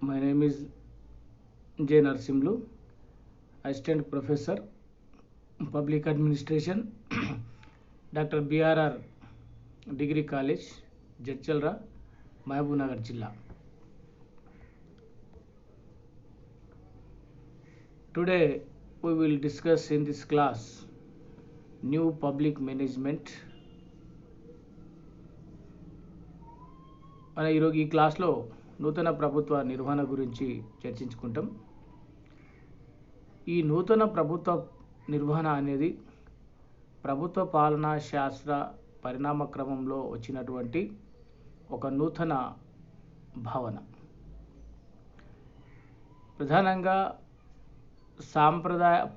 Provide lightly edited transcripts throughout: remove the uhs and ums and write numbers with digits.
My name is J. Narsimlu, Assistant Professor, Public Administration, Dr. BRR Degree College, Jadchalra, Mahabubnagar Jilla. Today we will discuss in this class new public management. మన ఈరోజు ఈ క్లాస్లో నూతన ప్రభుత్వ నిర్వహణ గురించి చర్చించుకుంటాం. ఈ నూతన ప్రభుత్వ నిర్వహణ అనేది ప్రభుత్వ పాలనా శాస్త్ర పరిణామ క్రమంలో వచ్చినటువంటి ఒక నూతన భావన. ప్రధానంగా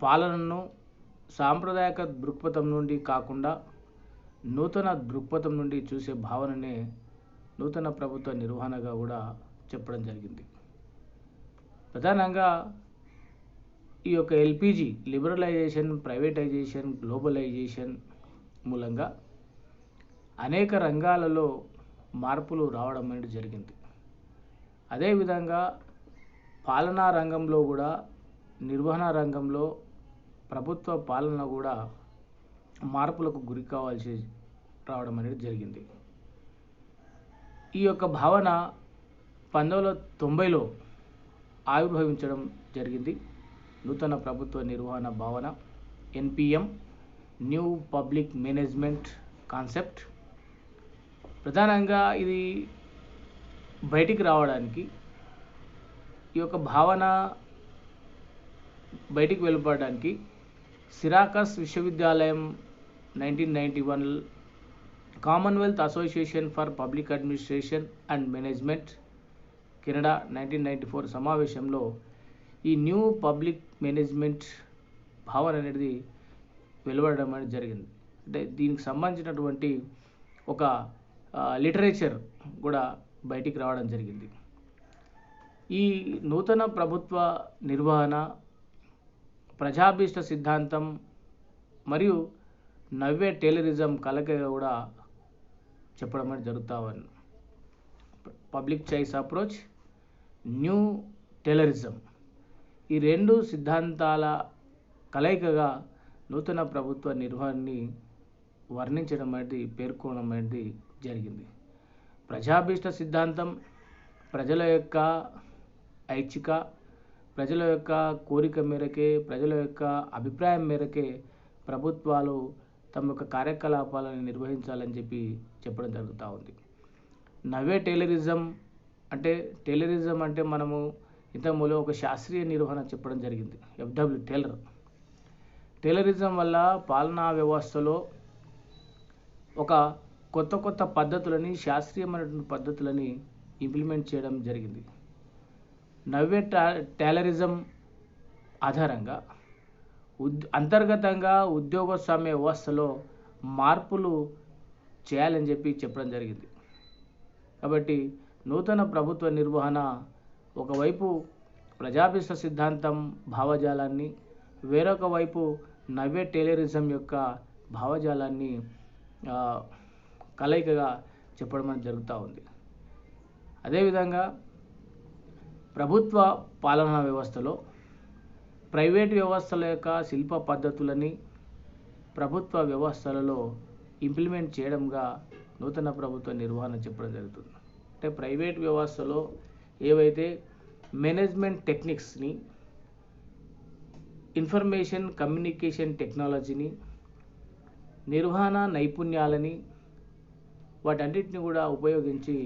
పాలనను సాంప్రదాయక దృక్పథం నుండి కాకుండా నూతన దృక్పథం నుండి చూసే భావననే నూతన ప్రభుత్వ నిర్వహణగా కూడా చెప్పడం జరిగింది. ప్రధానంగా ఈ యొక్క ఎల్పిజి లిబరలైజేషన్, ప్రైవేటైజేషన్, గ్లోబలైజేషన్ మూలంగా అనేక రంగాలలో మార్పులు రావడం అనేది జరిగింది. అదేవిధంగా పాలనా రంగంలో కూడా నిర్వహణ రంగంలో ప్రభుత్వ పాలన కూడా మార్పులకు గురి కావాల్సి రావడం అనేది జరిగింది. ఈ యొక్క భావన 1990లో ఆవిర్భవించడం జరిగింది. నూతన ప్రభుత్వ నిర్వహణ భావన NPM, new public management concept. ప్రధానంగా ఇది బయటికి రావడానికి, ఈ యొక్క భావన బయటికి వెళ్ళిపోవడానికి సిరాకస్ విశ్వవిద్యాలయం 1991, Commonwealth association for public administration and management Canada 1994 సమావేశంలో ఈ న్యూ పబ్లిక్ మేనేజ్మెంట్ భావన అనేది వెలువడడం అనేది జరిగింది. అంటే దీనికి సంబంధించినటువంటి ఒక లిటరేచర్ కూడా బయటికి రావడం జరిగింది. ఈ నూతన ప్రభుత్వ నిర్వహణ ప్రజాభీష్ట సిద్ధాంతం మరియు నవ్వే టైలరిజం కలయికగా కూడా చెప్పడం అనేది జరుగుతూ ఉంది. పబ్లిక్ చాయిస్ అప్రోచ్, న్యూ టైలరిజం, ఈ రెండు సిద్ధాంతాల కలయికగా నూతన ప్రభుత్వ నిర్వహణని వర్ణించడం అనేది, పేర్కొనడం అనేది జరిగింది. ప్రజాభీష్ట సిద్ధాంతం ప్రజల యొక్క ఐచ్ఛిక, ప్రజల యొక్క కోరిక మేరకే, ప్రజల యొక్క అభిప్రాయం మేరకే ప్రభుత్వాలు తమ యొక్క కార్యకలాపాలను నిర్వహించాలని చెప్పడం జరుగుతూ ఉంది. నవ్వే టైలరిజం అంటే మనము ఇంతకుముందు ఒక శాస్త్రీయ నిర్వహణ చెప్పడం జరిగింది. ఎఫ్డబ్ల్యూ టైలరిజం వల్ల పాలనా వ్యవస్థలో ఒక కొత్త పద్ధతులని, శాస్త్రీయమైనటువంటి పద్ధతులని ఇంప్లిమెంట్ చేయడం జరిగింది. నవ్వే టైలరిజం ఆధారంగా అంతర్గతంగా ఉద్యోగస్వామ్య వ్యవస్థలో మార్పులు చేయాలని చెప్పడం జరిగింది. కాబట్టి నూతన ప్రభుత్వ నిర్వహణ ఒకవైపు ప్రజాభీష్ట సిద్ధాంతం భావజాలాన్ని, వేరొక వైపు నవ్వే టైలరిజం యొక్క భావజాలాన్ని కలయికగా చెప్పడం అనేది జరుగుతూ ఉంది. అదేవిధంగా ప్రభుత్వ పాలనా వ్యవస్థలో ప్రైవేట్ వ్యవస్థల యొక్క శిల్ప పద్ధతులని ప్రభుత్వ వ్యవస్థలలో ఇంప్లిమెంట్ చేయడంగా నూతన ప్రభుత్వ నిర్వహణ చెప్పడం జరుగుతుంది. అంటే ప్రైవేట్ వ్యవస్థలో ఏవైతే మేనేజ్మెంట్ టెక్నిక్స్ని, ఇన్ఫర్మేషన్ కమ్యూనికేషన్ టెక్నాలజీని, నిర్వహణ నైపుణ్యాలని, వాటన్నిటిని కూడా ఉపయోగించి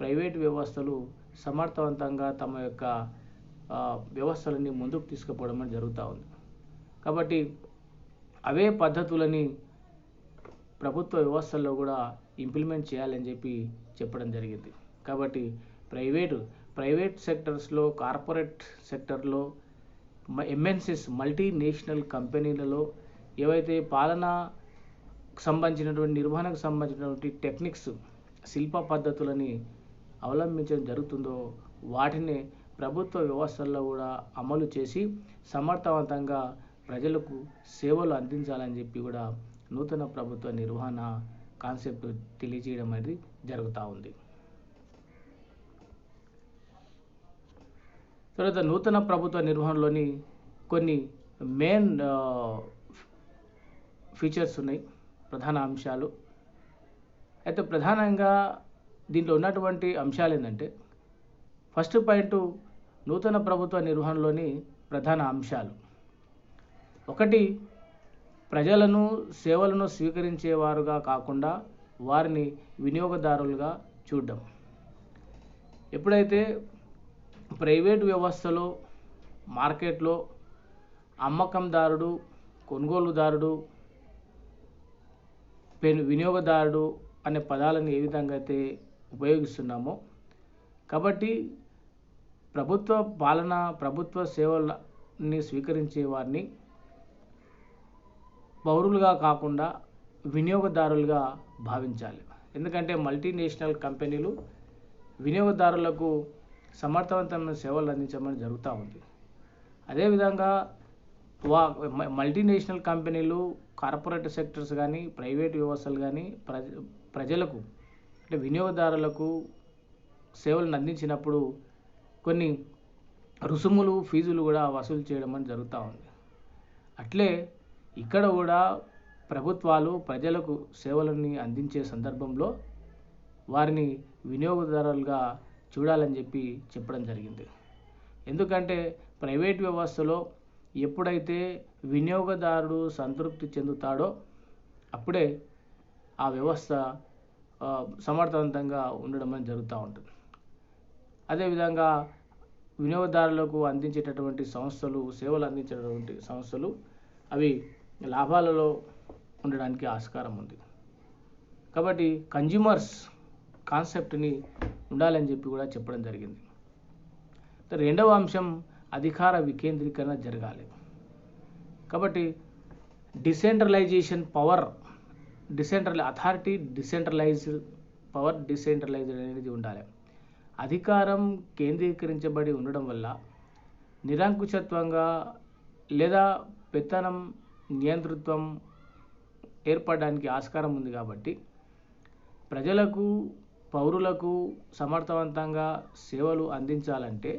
ప్రైవేట్ వ్యవస్థలు సమర్థవంతంగా తమ యొక్క వ్యవస్థలని ముందుకు తీసుకుపోవడం జరుగుతూ ఉంది. కాబట్టి అవే పద్ధతులని ప్రభుత్వ వ్యవస్థల్లో కూడా ఇంప్లిమెంట్ చేయాలని చెప్పడం జరిగింది. కాబట్టి ప్రైవేట్ సెక్టర్స్లో, కార్పొరేట్ సెక్టర్లో, ఎంఎన్సీస్ మల్టీనేషనల్ కంపెనీలలో ఏవైతే పాలనకు సంబంధించినటువంటి, నిర్వహణకు సంబంధించినటువంటి టెక్నిక్స్, శిల్ప పద్ధతులని అవలంబించడం జరుగుతుందో వాటిని ప్రభుత్వ వ్యవస్థల్లో కూడా అమలు చేసి సమర్థవంతంగా ప్రజలకు సేవలు అందించాలని కూడా నూతన ప్రభుత్వ నిర్వహణ కాన్సెప్ట్ తెలియజేయడం అనేది జరుగుతూ ఉంది. తర్వాత నూతన ప్రభుత్వ నిర్వహణలోని కొన్ని మెయిన్ ఫీచర్స్ ఉన్నాయి, ప్రధాన అంశాలు. అయితే ప్రధానంగా దీంట్లో ఉన్నటువంటి అంశాలు ఏంటంటే, ఫస్ట్ పాయింట్ నూతన ప్రభుత్వ నిర్వహణలోని ప్రధాన అంశాలు. ఒకటి, ప్రజలను సేవలను స్వీకరించేవారుగా కాకుండా వారిని వినియోగదారులుగా చూడడం. ఎప్పుడైతే ప్రైవేటు వ్యవస్థలో మార్కెట్లో అమ్మకందారుడు, కొనుగోలుదారుడు, వినియోగదారుడు అనే పదాలను ఏ విధంగా అయితే ఉపయోగిస్తున్నామో, కాబట్టి ప్రభుత్వ పాలన, ప్రభుత్వ సేవలని స్వీకరించే వారిని పౌరులుగా కాకుండా వినియోగదారులుగా భావించాలి. ఎందుకంటే మల్టీనేషనల్ కంపెనీలు వినియోగదారులకు సమర్థవంతమైన సేవలు అందించమని జరుగుతూ ఉంది. అదేవిధంగా మల్టీనేషనల్ కంపెనీలు, కార్పొరేట్ సెక్టర్స్ కానీ, ప్రైవేట్ వ్యవస్థలు కానీ ప్రజలకు అంటే వినియోగదారులకు సేవలను అందించినప్పుడు కొన్ని రుసుములు, ఫీజులు కూడా వసూలు చేయడం అని జరుగుతూ ఉంది. అట్లే ఇక్కడ కూడా ప్రభుత్వాలు ప్రజలకు సేవలని అందించే సందర్భంలో వారిని వినియోగదారులుగా చూడాలని చెప్పడం జరిగింది. ఎందుకంటే ప్రైవేట్ వ్యవస్థలో ఎప్పుడైతే వినియోగదారుడు సంతృప్తి చెందుతాడో అప్పుడే ఆ వ్యవస్థ సమర్థవంతంగా ఉండడం అని జరుగుతూ ఉంటుంది. అదేవిధంగా వినియోగదారులకు అందించేటటువంటి సంస్థలు, సేవలు అందించేటటువంటి సంస్థలు అవి లాభాలలో ఉండడానికి ఆస్కారం ఉంది. కాబట్టి కన్జ్యూమర్స్ కాన్సెప్ట్ని ఉండాలని కూడా చెప్పడం జరిగింది. రెండవ అంశం, అధికార వికేంద్రీకరణ జరగాలి. కాబట్టి decentralisation power, authority decentralised, power decentralised అనేది ఉండాలి. అధికారం కేంద్రీకరించబడి ఉండడం వల్ల నిరంకుశత్వంగా లేదా పెత్తనం, నియంతృత్వం ఏర్పడడానికి ఆస్కారం ఉంది. కాబట్టి ప్రజలకు, పౌరులకు సమర్థవంతంగా సేవలు అందించాలంటే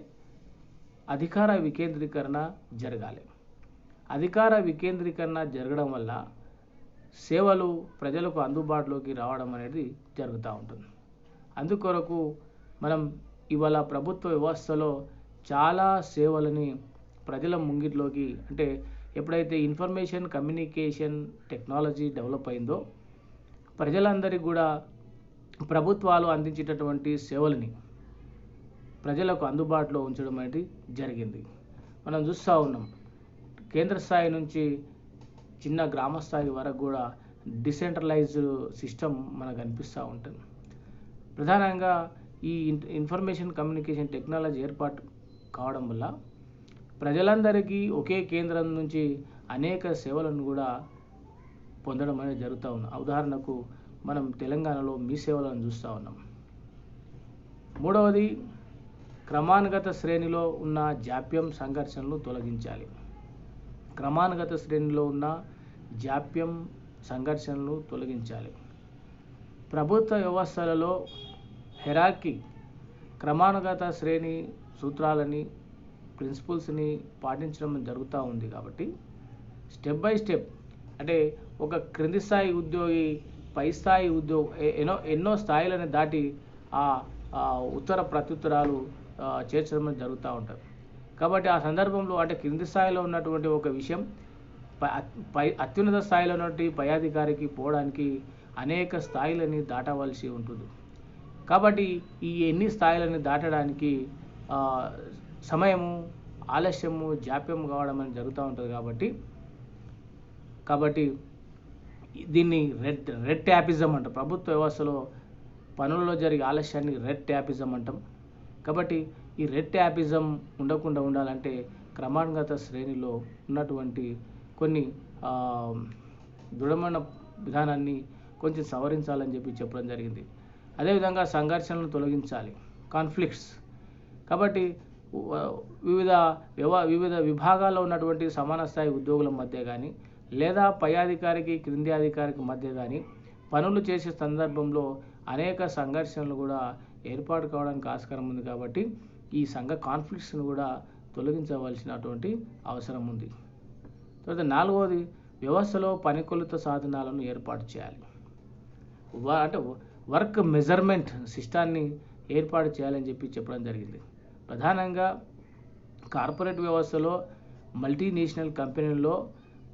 అధికార వికేంద్రీకరణ జరగాలి. అధికార వికేంద్రీకరణ జరగడం వల్ల సేవలు ప్రజలకు అందుబాటులోకి రావడం అనేది జరుగుతూ ఉంటుంది. అందుకొరకు మనం ఇవాళ ప్రభుత్వ వ్యవస్థలో చాలా సేవలని ప్రజల ముంగిట్లోకి, అంటే ఎప్పుడైతే ఇన్ఫర్మేషన్ కమ్యూనికేషన్ టెక్నాలజీ డెవలప్ అయిందో ప్రజలందరికీ కూడా ప్రభుత్వాలు అందించేటటువంటి సేవలని ప్రజలకు అందుబాటులో ఉంచడం అనేది జరిగింది. మనం చూస్తూ ఉన్నాం, కేంద్ర స్థాయి నుంచి చిన్న గ్రామ స్థాయి వరకు కూడా డిసెంట్రలైజ్డ్ సిస్టమ్ మనకు అనిపిస్తూ ఉంటుంది. ప్రధానంగా ఈ ఇన్ఫర్మేషన్ కమ్యూనికేషన్ టెక్నాలజీ ఏర్పాటు కావడం వల్ల ప్రజలందరికీ ఒకే కేంద్రం నుంచి అనేక సేవలను కూడా పొందడం అనేది జరుగుతూ ఉంది. ఉదాహరణకు మనం తెలంగాణలో మీ సేవలను చూస్తూ ఉన్నాం. మూడవది, క్రమానుగత శ్రేణిలో ఉన్న జాప్యం, సంఘర్షణలు తొలగించాలి. క్రమానుగత శ్రేణిలో ఉన్న జాప్యం, సంఘర్షణలు తొలగించాలి. ప్రభుత్వ వ్యవస్థలలో హెరార్కీ, క్రమానుగత శ్రేణి సూత్రాలని, ప్రిన్సిపల్స్ని పాటించడం జరుగుతూ ఉంది. కాబట్టి స్టెప్ బై స్టెప్, అంటే ఒక క్రింది స్థాయి ఉద్యోగి పై స్థాయి ఎన్నో స్థాయిలను దాటి ఆ ఉత్తర ప్రత్యుత్తరాలు చేర్చడం జరుగుతూ ఉంటుంది. కాబట్టి ఆ సందర్భంలో అంటే క్రింది స్థాయిలో ఉన్నటువంటి ఒక విషయం అత్యున్నత స్థాయిలో ఉన్నటువంటి పై అధికారికి పోవడానికి అనేక స్థాయిలని దాటవలసి ఉంటుంది. కాబట్టి ఈ ఎన్ని స్థాయిలను దాటడానికి సమయము, ఆలస్యము, జాప్యం కావడం అని జరుగుతూ ఉంటుంది. కాబట్టి దీన్ని రెడ్ ట్యాపిజం అంటాం. ప్రభుత్వ వ్యవస్థలో పనులలో జరిగే ఆలస్యాన్ని రెడ్ ట్యాపిజం అంటాం. కాబట్టి ఈ రెడ్ ట్యాపిజం ఉండకుండా ఉండాలంటే క్రమానుగత శ్రేణిలో ఉన్నటువంటి కొన్ని దృఢమైన విధానాన్ని కొంచెం సవరించాలని చెప్పడం జరిగింది. అదేవిధంగా సంఘర్షణలను తొలగించాలి, కాన్ఫ్లిక్ట్స్. కాబట్టి వివిధ విభాగాల్లో ఉన్నటువంటి సమాన స్థాయి ఉద్యోగుల మధ్య కానీ లేదా పై అధికారికి క్రింది అధికారికి మధ్య కానీ పనులు చేసే సందర్భంలో అనేక సంఘర్షణలు కూడా ఏర్పాటు కావడానికి ఆస్కారం ఉంది. కాబట్టి ఈ సంఘ కాన్ఫ్లిక్ట్స్ను కూడా తొలగించవలసినటువంటి అవసరం ఉంది. తర్వాత 4వది వ్యవస్థలో పనికొలుత సాధనాలను ఏర్పాటు చేయాలి. అంటే వర్క్ మెజర్మెంట్ సిస్టాన్ని ఏర్పాటు చేయాలని చెప్పడం జరిగింది. ప్రధానంగా కార్పొరేట్ వ్యవస్థలో మల్టీనేషనల్ కంపెనీల్లో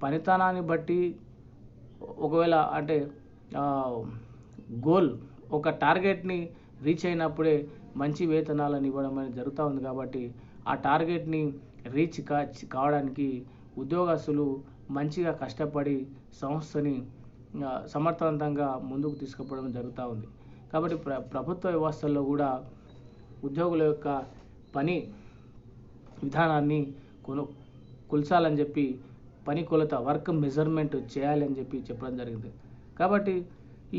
పనితనాన్ని బట్టి ఒకవేళ అంటే గోల్ ఒక టార్గెట్ని రీచ్ అయినప్పుడే మంచి వేతనాలను ఇవ్వడం అనేది జరుగుతూ ఉంది. కాబట్టి ఆ టార్గెట్ని రీచ్ కావడానికి ఉద్యోగస్తులు మంచిగా కష్టపడి సంస్థని సమర్థవంతంగా ముందుకు తీసుకుపోవడం జరుగుతూ ఉంది. కాబట్టి ప్రభుత్వ వ్యవస్థల్లో కూడా ఉద్యోగుల యొక్క పని విధానాన్ని కొలచాలని చెప్పి పని కొలత వర్క్ మెజర్మెంట్ చేయాలని చెప్పడం జరిగింది. కాబట్టి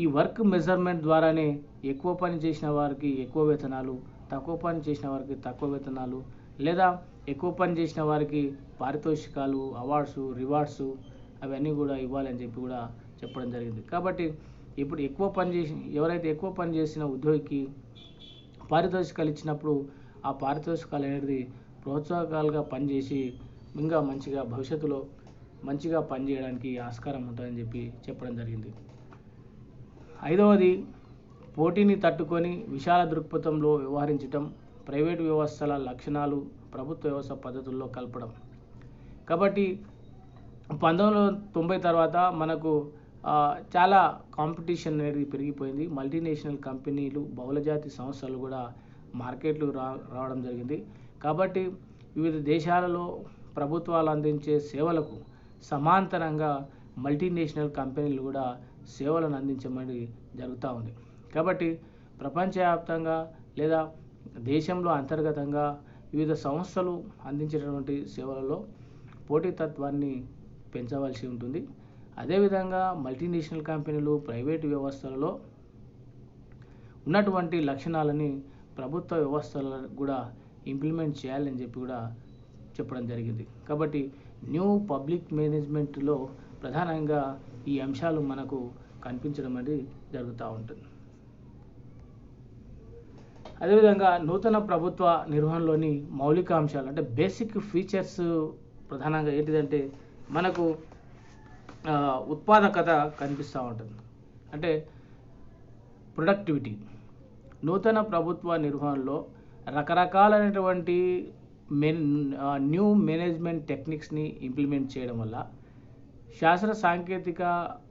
ఈ వర్క్ మెజర్మెంట్ ద్వారానే ఎక్కువ పని చేసిన వారికి ఎక్కువ వేతనాలు, తక్కువ పని చేసిన వారికి తక్కువ వేతనాలు, లేదా ఎక్కువ పని చేసిన వారికి పారితోషికాలు, అవార్డ్స్, రివార్డ్స్ అవన్నీ కూడా ఇవ్వాలని కూడా చెప్పడం జరిగింది. కాబట్టి ఇప్పుడు ఎవరైతే ఎక్కువ పని చేసిన ఉద్యోగికి పారితోషికాలు ఇచ్చినప్పుడు ఆ పారితోషికాలు అనేది ప్రోత్సాహకాలుగా పనిచేసి ఇంకా మంచిగా భవిష్యత్తులో మంచిగా పనిచేయడానికి ఆస్కారం ఉంటుందని చెప్పడం జరిగింది. 5వది పోటీని తట్టుకొని విశాల దృక్పథంలో వ్యవహరించడం, ప్రైవేటు వ్యవస్థల లక్షణాలు ప్రభుత్వ వ్యవస్థ పద్ధతుల్లో కలపడం. కాబట్టి 1990 తర్వాత మనకు చాలా కాంపిటీషన్ అనేది పెరిగిపోయింది. మల్టీనేషనల్ కంపెనీలు, బహుళజాతి సంస్థలు కూడా మార్కెట్లు రావడం జరిగింది. కాబట్టి వివిధ దేశాలలో ప్రభుత్వాలు అందించే సేవలకు సమాంతరంగా మల్టీనేషనల్ కంపెనీలు కూడా సేవలను అందించమని జరుగుతూ ఉంది. కాబట్టి ప్రపంచవ్యాప్తంగా లేదా దేశంలో అంతర్గతంగా వివిధ సంస్థలు అందించేటటువంటి సేవలలో పోటీతత్వాన్ని పెంచవలసి ఉంటుంది. అదేవిధంగా మల్టీనేషనల్ కంపెనీలు, ప్రైవేటు వ్యవస్థలలో ఉన్నటువంటి లక్షణాలని ప్రభుత్వ వ్యవస్థలను కూడా ఇంప్లిమెంట్ చేయాలని కూడా చెప్పడం జరిగింది. కాబట్టి న్యూ పబ్లిక్ మేనేజ్మెంట్లో ప్రధానంగా ఈ అంశాలు మనకు కనిపించడం అనేది జరుగుతూ ఉంటుంది. అదేవిధంగా నూతన ప్రభుత్వ నిర్వహణలోని మౌలిక అంశాలు అంటే బేసిక్ ఫీచర్స్ ప్రధానంగా ఏంటిదంటే మనకు ఉత్పాదకత కనిపిస్తూ ఉంటుంది. అంటే ప్రొడక్టివిటీ. నూతన ప్రభుత్వ నిర్వహణలో రకరకాలైనటువంటి న్యూ మేనేజ్మెంట్ టెక్నిక్స్ని ఇంప్లిమెంట్ చేయడం వల్ల, శాస్త్ర సాంకేతిక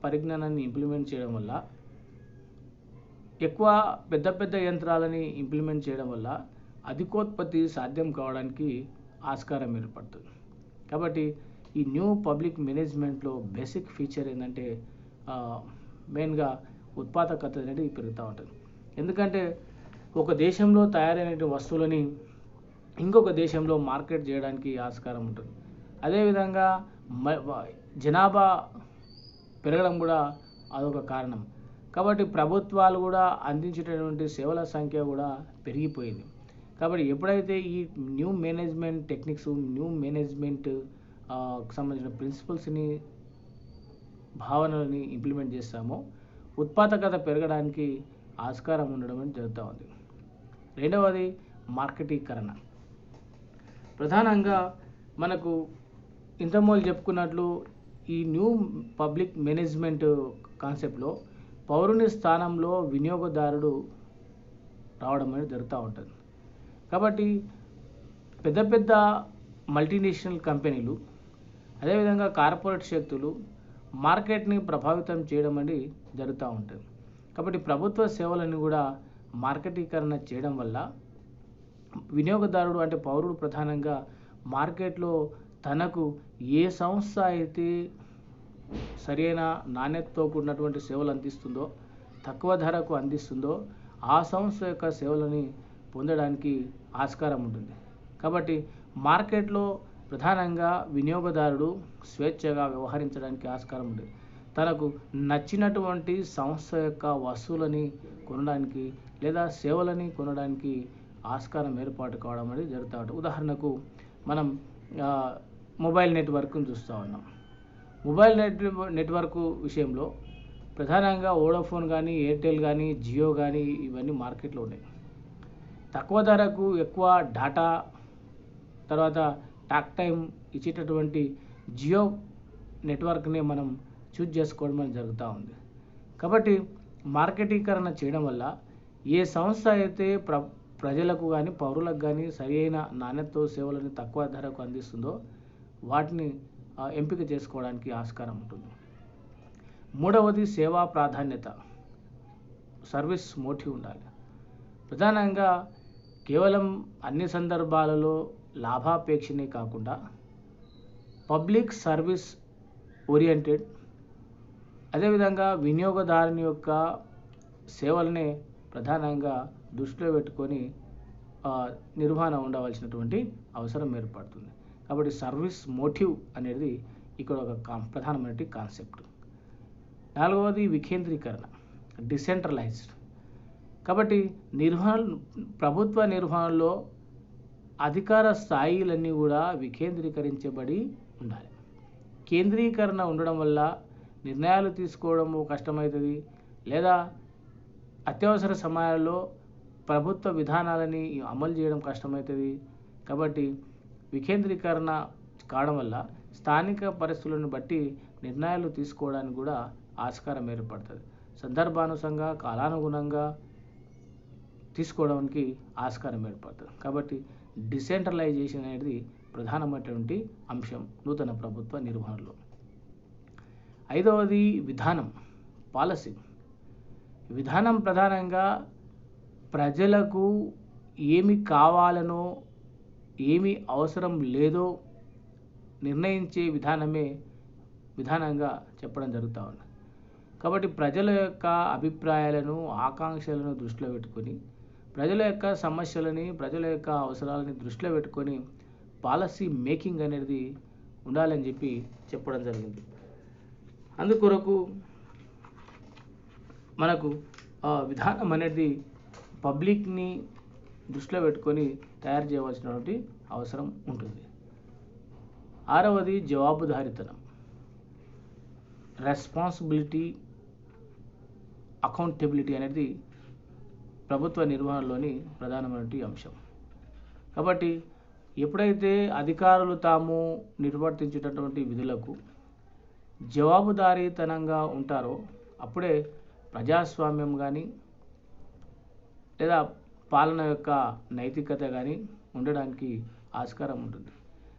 పరిజ్ఞానాన్ని ఇంప్లిమెంట్ చేయడం వల్ల, ఎక్కువ పెద్ద పెద్ద యంత్రాలని ఇంప్లిమెంట్ చేయడం వల్ల అధికోత్పత్తి సాధ్యం కావడానికి ఆస్కారం ఏర్పడుతుంది. కాబట్టి ఈ న్యూ పబ్లిక్ మేనేజ్మెంట్లో బేసిక్ ఫీచర్ ఏంటంటే మెయిన్గా ఉత్పాదకత అనేది పెరుగుతూ ఉంటుంది. ఎందుకంటే ఒక దేశంలో తయారైన వస్తువులని ఇంకొక దేశంలో మార్కెట్ చేయడానికి ఆస్కారం ఉంటుంది. అదేవిధంగా జనాభా పెరగడం కూడా అదొక కారణం. కాబట్టి ప్రభుత్వాలు కూడా అందించేటటువంటి సేవల సంఖ్య కూడా పెరిగిపోయింది. కాబట్టి ఎప్పుడైతే ఈ new management techniques, new management సంబంధించిన ప్రిన్సిపల్స్ని, భావనలని ఇంప్లిమెంట్ చేస్తామో ఉత్పాదకత పెరగడానికి ఆస్కారం ఉండడం అని జరుగుతూ ఉంది. 2వది మార్కెటీకరణ. ప్రధానంగా మనకు ఇంతకుముందు చెప్పుకున్నట్లు ఈ న్యూ పబ్లిక్ మేనేజ్మెంట్ కాన్సెప్ట్లో పౌరుని స్థానంలో వినియోగదారుడు రావడం అనేది జరుగుతూ ఉంటుంది. కాబట్టి పెద్ద పెద్ద మల్టీనేషనల్ కంపెనీలు, అదేవిధంగా కార్పొరేట్ శక్తులు మార్కెట్ని ప్రభావితం చేయడం అనేది జరుగుతూ ఉంటుంది. కాబట్టి ప్రభుత్వ సేవలను కూడా మార్కెటీకరణ చేయడం వల్ల వినియోగదారుడు అంటే పౌరుడు ప్రధానంగా మార్కెట్లో తనకు ఏ సంస్థ అయితే సరైన నాణ్యతతో కూడినటువంటి సేవలు అందిస్తుందో, తక్కువ ధరకు అందిస్తుందో ఆ సంస్థ యొక్క సేవలని పొందడానికి ఆస్కారం ఉంటుంది. కాబట్టి మార్కెట్లో ప్రధానంగా వినియోగదారుడు స్వేచ్ఛగా వ్యవహరించడానికి ఆస్కారం ఉంది. తనకు నచ్చినటువంటి సంస్థ యొక్క వస్తువులని కొనడానికి లేదా సేవలని కొనడానికి ఆస్కారం ఏర్పాటు కావడం అనేది జరుగుతూ ఉంటుంది. ఉదాహరణకు మనం మొబైల్ నెట్వర్క్ను చూస్తూ ఉన్నాం. మొబైల్ నెట్వర్క్ విషయంలో ప్రధానంగా వోడాఫోన్ కానీ, ఎయిర్టెల్ కానీ, జియో కానీ ఇవన్నీ మార్కెట్లో ఉన్నాయి. తక్కువ ధరకు ఎక్కువ డాటా, తర్వాత టాక్ టైం ఇచ్చేటటువంటి జియో నెట్వర్క్ని మనం చూజ్ చేసుకోవడం అనేది జరుగుతూ ఉంది. కాబట్టి మార్కెటీకరణ చేయడం వల్ల ఏ సంస్థ అయితే ప్రజలకు కానీ పౌరులకు కానీ సరి అయిన నాణ్యతతో సేవలను తక్కువ ధరకు అందిస్తుందో వాటిని ఎంపిక చేసుకోవడానికి ఆస్కారం ఉంటుంది. మూడవది సేవా ప్రాధాన్యత, సర్వీస్ మోటివ్ ఉండాలి. ప్రధానంగా కేవలం అన్ని సందర్భాలలో లాభాపేక్షనే కాకుండా పబ్లిక్ సర్వీస్ ఓరియంటెడ్, అదేవిధంగా వినియోగదారుని యొక్క సేవలనే ప్రధానంగా దృష్టిలో పెట్టుకొని నిర్వహణ ఉండవలసినటువంటి అవసరం ఏర్పడుతుంది. కాబట్టి సర్వీస్ మోటివ్ అనేది ఇక్కడ ఒక ప్రధానమైన కాన్సెప్ట్. నాలుగవది వికేంద్రీకరణ, డిసెంట్రలైజ్డ్. కాబట్టి ప్రభుత్వ నిర్వహణలో అధికార స్థాయిలన్నీ కూడా వికేంద్రీకరించబడి ఉండాలి. కేంద్రీకరణ ఉండడం వల్ల నిర్ణయాలు తీసుకోవడము కష్టమవుతుంది, లేదా అత్యవసర సమయాల్లో ప్రభుత్వ విధానాలని అమలు చేయడం కష్టమవుతుంది. కాబట్టి వికేంద్రీకరణ కావడం వల్ల స్థానిక పరిస్థితులను బట్టి నిర్ణయాలు తీసుకోవడానికి కూడా ఆస్కారం ఏర్పడుతుంది. సందర్భానుసారంగా కాలానుగుణంగా తీసుకోవడానికి ఆస్కారం ఏర్పడుతుంది. కాబట్టి డిసెంట్రలైజేషన్ అనేది ప్రధానమైనటువంటి అంశం నూతన ప్రభుత్వ నిర్వహణలో. ఐదవది విధానం, పాలసీ. విధానం ప్రధానంగా ప్రజలకు ఏమి కావాలనో ఏమి అవసరం లేదో నిర్ణయించే విధానంగా చెప్పడం జరుగుతూ ఉంది. కాబట్టి ప్రజల యొక్క అభిప్రాయాలను, ఆకాంక్షలను దృష్టిలో పెట్టుకొని, ప్రజల యొక్క సమస్యలని, ప్రజల యొక్క అవసరాలని దృష్టిలో పెట్టుకొని పాలసీ మేకింగ్ అనేది ఉండాలని చెప్పి చెప్పడం జరిగింది. అందుకొరకు మనకు విధానం అనేది పబ్లిక్ని దృష్టిలో పెట్టుకొని తయారు చేయవలసినటువంటి అవసరం ఉంటుంది. ఆరవది జవాబుదారీతనం, రెస్పాన్సిబిలిటీ, అకౌంటబిలిటీ అనేది ప్రభుత్వ నిర్వహణలోని ప్రధానమైనటువంటి అంశం. కాబట్టి ఎప్పుడైతే అధికారులు తాము నిర్వర్తించేటటువంటి విధులకు జవాబుదారీతనంగా ఉంటారో అప్పుడే ప్రజాస్వామ్యం కానీ లేదా పాలన యొక్క నైతికత కానీ ఉండడానికి ఆస్కారం ఉంటుంది.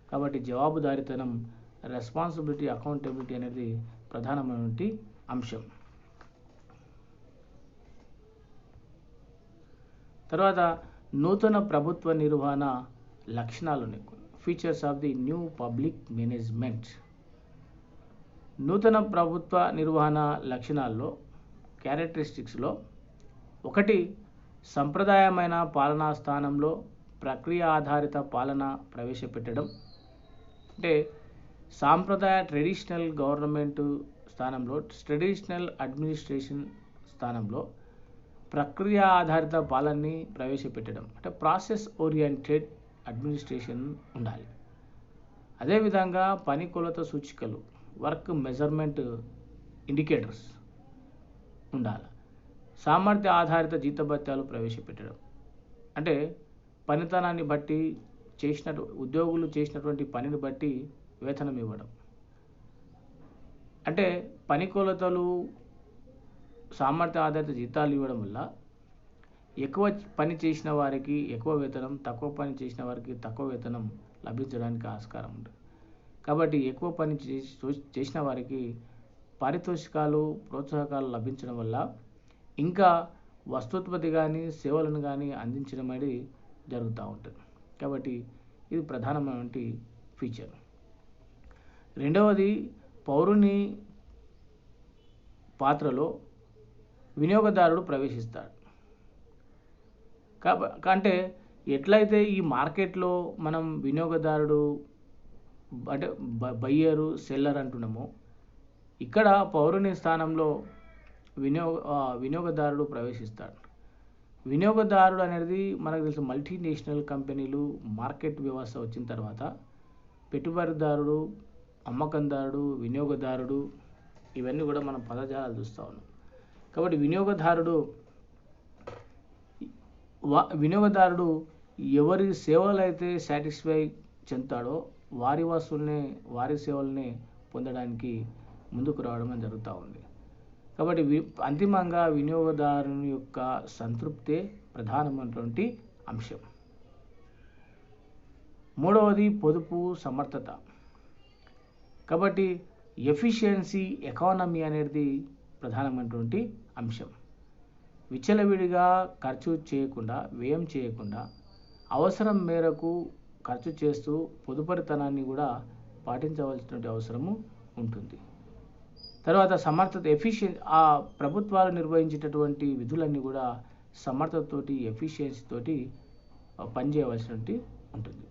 కాబట్టి జవాబుదారీతనం, రెస్పాన్సిబిలిటీ, అకౌంటబిలిటీ అనేది ప్రధానమైనటువంటి అంశం. తర్వాత నూతన ప్రభుత్వ నిర్వహణ లక్షణాలు ఉన్నాయి. Features of the new public management. నూతన ప్రభుత్వ నిర్వహణ లక్షణాల్లో, క్యారెక్టరిస్టిక్స్లో ఒకటి, సంప్రదాయమైన పాలనా స్థానంలో ప్రక్రియ ఆధారిత పాలన ప్రవేశపెట్టడం. అంటే సాంప్రదాయ ట్రెడిషనల్ గవర్నమెంట్ స్థానంలో, ట్రెడిషనల్ అడ్మినిస్ట్రేషన్ స్థానంలో ప్రక్రియ ఆధారిత పాలనని ప్రవేశపెట్టడం. అంటే ప్రాసెస్ ఓరియంటెడ్ అడ్మినిస్ట్రేషన్ ఉండాలి. అదేవిధంగా పని కొలత సూచికలు, వర్క్ మెజర్మెంట్ ఇండికేటర్స్ ఉండాలి. సామర్థ్య ఆధారిత జీతభత్యాలు ప్రవేశపెట్టడం. అంటే పనితనాన్ని బట్టి ఉద్యోగులు చేసినటువంటి పనిని బట్టి వేతనం ఇవ్వడం. అంటే పని కొలతలు, సామర్థ్య ఆధారిత జీతాలు ఇవ్వడం వల్ల ఎక్కువ పని చేసిన వారికి ఎక్కువ వేతనం, తక్కువ పని చేసిన వారికి తక్కువ వేతనం లభించడానికి ఆస్కారం ఉంటుంది. కాబట్టి ఎక్కువ పని చేసిన వారికి పారితోషికాలు, ప్రోత్సాహకాలు లభించడం వల్ల ఇంకా వస్తూత్పత్తి కానీ సేవలను కానీ అందించడం అనేది జరుగుతూ ఉంటుంది. కాబట్టి ఇది ప్రధానమైనటువంటి ఫీచర్. రెండవది, పౌరుని పాత్రలో వినియోగదారుడు ప్రవేశిస్తాడు. అంటే ఎట్లయితే ఈ మార్కెట్లో మనం వినియోగదారుడు అంటే బయ్యరు, సెల్లర్ అంటున్నామో, ఇక్కడ పౌరుని స్థానంలో వినియోగదారుడు ప్రవేశిస్తాడు. వినియోగదారుడు అనేది మనకు తెలుసు, మల్టీనేషనల్ కంపెనీలు, మార్కెట్ వ్యవస్థ వచ్చిన తర్వాత పెట్టుబడిదారుడు, అమ్మకందారుడు, వినియోగదారుడు, ఇవన్నీ కూడా మనం పదజాలాలు చూస్తూ ఉన్నాం. కాబట్టి వినియోగదారుడు వినియోగదారుడు ఎవరి సేవలైతే సాటిస్ఫై చెందుతాడో వారి వస్తువుల్ని వారి సేవల్ని పొందడానికి ముందుకు రావడం జరుగుతూ ఉంది. కాబట్టి అంతిమంగా వినియోగదారుని యొక్క సంతృప్తే ప్రధానమైనటువంటి అంశం. మూడవది పొదుపు సమర్థత. కాబట్టి ఎఫిషియన్సీ ఎకానమీ అనేది ప్రధానమైనటువంటి అంశం. విచ్చలవిడిగా ఖర్చు చేయకుండా, వ్యయం చేయకుండా అవసరం మేరకు ఖర్చు చేస్తూ పొదుపరితనాన్ని కూడా పాటించవలసినటువంటి అవసరము ఉంటుంది. తర్వాత సమర్థత, ఆ ప్రభుత్వాలు నిర్వహించేటటువంటి విధులన్నీ కూడా సమర్థతతోటి, ఎఫిషియన్సీ తోటి పనిచేయవలసినటువంటి ఉంటుంది.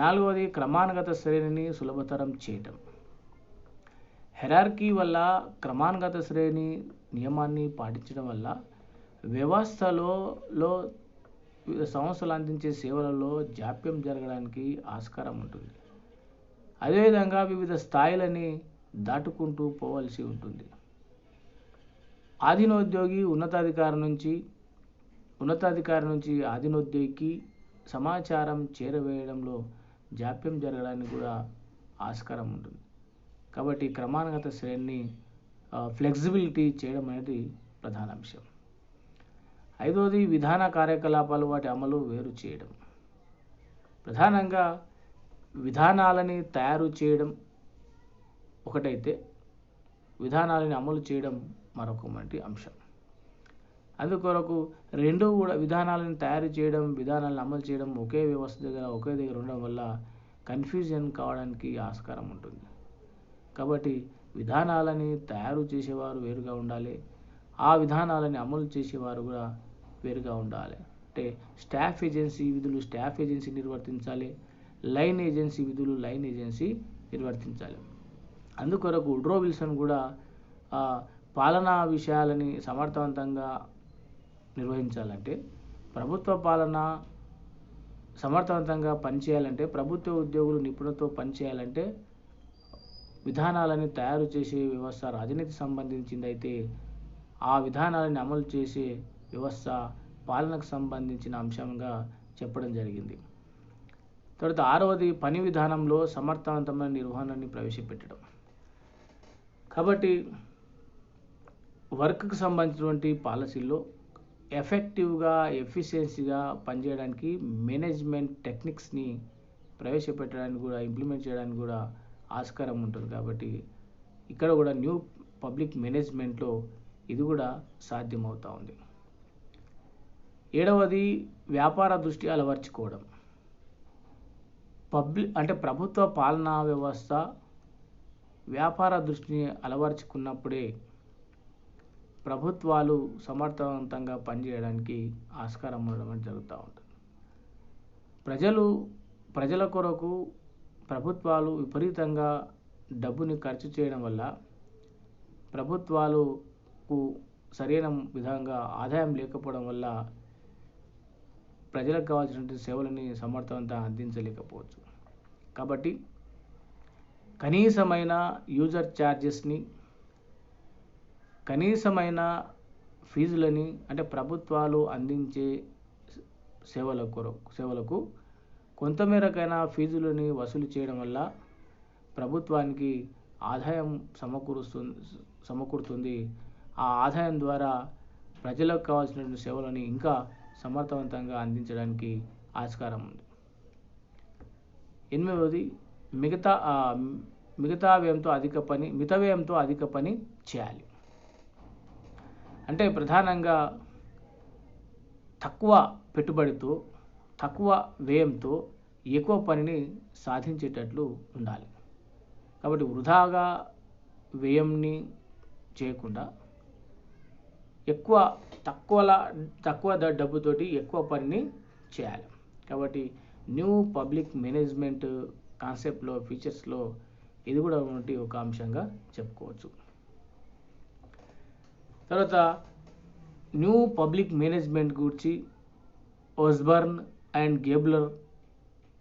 నాలుగవది క్రమానుగత శ్రేణిని సులభతరం చేయటం. హెరార్కీ వల్ల క్రమానుగత శ్రేణి నియమాన్ని పాటించడం వల్ల వ్యవస్థలో వివిధ సంస్థలు అందించే సేవలలో జాప్యం జరగడానికి ఆస్కారం ఉంటుంది. అదేవిధంగా వివిధ స్థాయిలని దాటుకుంటూ పోవలసి ఉంటుంది. ఆధీనోద్యోగి ఉన్నతాధికారి నుంచి ఆధీనోద్యోగికి సమాచారం చేరవేయడంలో జాప్యం జరగడానికి కూడా ఆస్కారం ఉంటుంది. కాబట్టి క్రమానుగత శ్రేణిని ఫ్లెక్సిబిలిటీ చేయడం అనేది ప్రధాన అంశం. ఐదవది విధాన కార్యకలాపాలు, వాటి అమలు వేరు చేయడం. ప్రధానంగా విధానాలని తయారు చేయడం ఒకటైతే విధానాలని అమలు చేయడం మరొకటి అంశం. అందుకొరకు రెండు కూడా విధానాలను తయారు చేయడం, విధానాలను అమలు చేయడం ఒకే వ్యవస్థ ఒకే దగ్గర ఉండడం వల్ల కన్ఫ్యూజన్ కావడానికి ఆస్కారం ఉంటుంది. కాబట్టి విధానాలని తయారు చేసేవారు వేరుగా ఉండాలి, ఆ విధానాలని అమలు చేసేవారు కూడా వేరుగా ఉండాలి. అంటే స్టాఫ్ ఏజెన్సీ విధులు స్టాఫ్ ఏజెన్సీ నిర్వర్తించాలి, లైన్ ఏజెన్సీ విధులు లైన్ ఏజెన్సీ నిర్వర్తించాలి. అందుకొరకు వుడ్రో విల్సన్ కూడా పాలనా విషయాలని సమర్థవంతంగా నిర్వహించాలంటే, ప్రభుత్వ పాలన సమర్థవంతంగా పనిచేయాలంటే, ప్రభుత్వ ఉద్యోగులు నిపుణులతో పనిచేయాలంటే విధానాలని తయారు చేసే వ్యవస్థ రాజనీతికి సంబంధించింది అయితే, ఆ విధానాలను అమలు చేసే వ్యవస్థ పాలనకు సంబంధించిన అంశంగా చెప్పడం జరిగింది. తర్వాత ఆరవది పని విధానంలో సమర్థవంతమైన నిర్వహణని ప్రవేశపెట్టడం. కాబట్టి వర్క్కి సంబంధించినటువంటి పాలసీల్లో ఎఫెక్టివ్గా, ఎఫిషియన్సీగా పనిచేయడానికి మేనేజ్మెంట్ టెక్నిక్స్ని ప్రవేశపెట్టడానికి కూడా, ఇంప్లిమెంట్ చేయడానికి కూడా ఆస్కారం ఉంటుంది. కాబట్టి ఇక్కడ కూడా న్యూ పబ్లిక్ మేనేజ్మెంట్లో ఇది కూడా సాధ్యమవుతూ ఉంది. ఏడవది వ్యాపార దృష్టి అలవర్చుకోవడం. ప్రభుత్వ పాలనా వ్యవస్థ వ్యాపార దృష్టిని అలవర్చుకున్నప్పుడే ప్రభుత్వాలు సమర్థవంతంగా పనిచేయడానికి ఆస్కారం ఉండడం జరుగుతూ ఉంటుంది. ప్రజల కొరకు ప్రభుత్వాలు విపరీతంగా డబ్బుని ఖర్చు చేయడం వల్ల ప్రభుత్వాలకు సరైన విధంగా ఆదాయం లేకపోవడం వల్ల ప్రజలకు కావాల్సినటువంటి సేవలని సమర్థవంతంగా అందించలేకపోవచ్చు. కాబట్టి కనీసమైన యూజర్ ఛార్జెస్ని, కనీసమైన ఫీజులని, అంటే ప్రభుత్వాలు అందించే సేవలకు కొంతమేరకైనా ఫీజులని వసూలు చేయడం వల్ల ప్రభుత్వానికి ఆదాయం సమకూరుతుంది. ఆ ఆదాయం ద్వారా ప్రజలకు కావాల్సినటువంటి సేవలని ఇంకా సమర్థవంతంగా అందించడానికి ఆస్కారం ఉంది. ఎనిమిదవది మితవ్యయంతో అధిక పని చేయాలి. అంటే ప్రధానంగా తక్కువ పెట్టుబడితో, తక్కువ వ్యయంతో ఎక్కువ పనిని సాధించేటట్లు ఉండాలి. కాబట్టి వృధాగా వ్యయంని చేయకుండా తక్కువ డబ్బుతోటి ఎక్కువ పనిని చేయాలి. కాబట్టి న్యూ పబ్లిక్ మేనేజ్మెంట్ కాన్సెప్ట్లో, ఫీచర్స్లో ఇది కూడా ఒక అంశంగా చెప్పుకోవచ్చు. తర్వాత న్యూ పబ్లిక్ మేనేజ్మెంట్ గురించి ఓస్బర్న్ అండ్ గేబ్లర్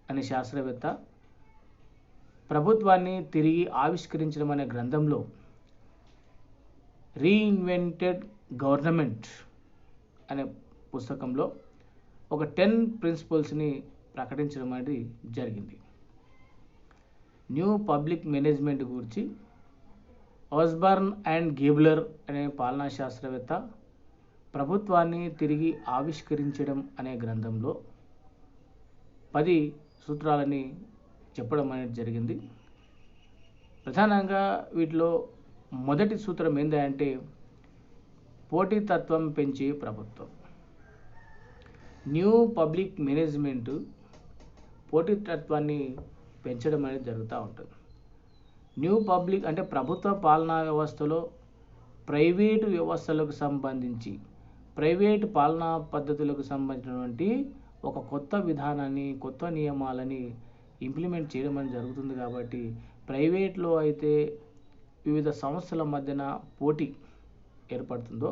అనే శాస్త్రవేత్త ప్రభుత్వాన్ని తిరిగి ఆవిష్కరించడం అనే గ్రంథంలో రీఇన్వెంటెడ్ గవర్నమెంట్ అనే పుస్తకంలో ఒక 10 ప్రిన్సిపల్స్ని ప్రకటించడం అనేది జరిగింది. న్యూ పబ్లిక్ మేనేజ్మెంట్ గురించి ఆస్బర్న్ అండ్ గేబ్లర్ అనే పాలనా శాస్త్రవేత్త ప్రభుత్వాన్ని తిరిగి ఆవిష్కరించడం అనే గ్రంథంలో 10 సూత్రాలని చెప్పడం అనేది జరిగింది. ప్రధానంగా వీటిలో మొదటి సూత్రం ఏంటంటే పోటీతత్వం పెంచే ప్రభుత్వం. న్యూ పబ్లిక్ మేనేజ్మెంట్ పోటీతత్వాన్ని పెంచడం అనేది జరుగుతూ ఉంటుంది. న్యూ పబ్లిక్ అంటే ప్రభుత్వ పాలనా వ్యవస్థలో ప్రైవేటు వ్యవస్థలకు సంబంధించి ప్రైవేటు పాలనా పద్ధతులకు సంబంధించినటువంటి ఒక కొత్త విధానాన్ని, కొత్త నియమాలని ఇంప్లిమెంట్ చేయడం అనేది జరుగుతుంది. కాబట్టి ప్రైవేట్లో అయితే వివిధ సంస్థల మధ్యన పోటీ ఏర్పడుతుందో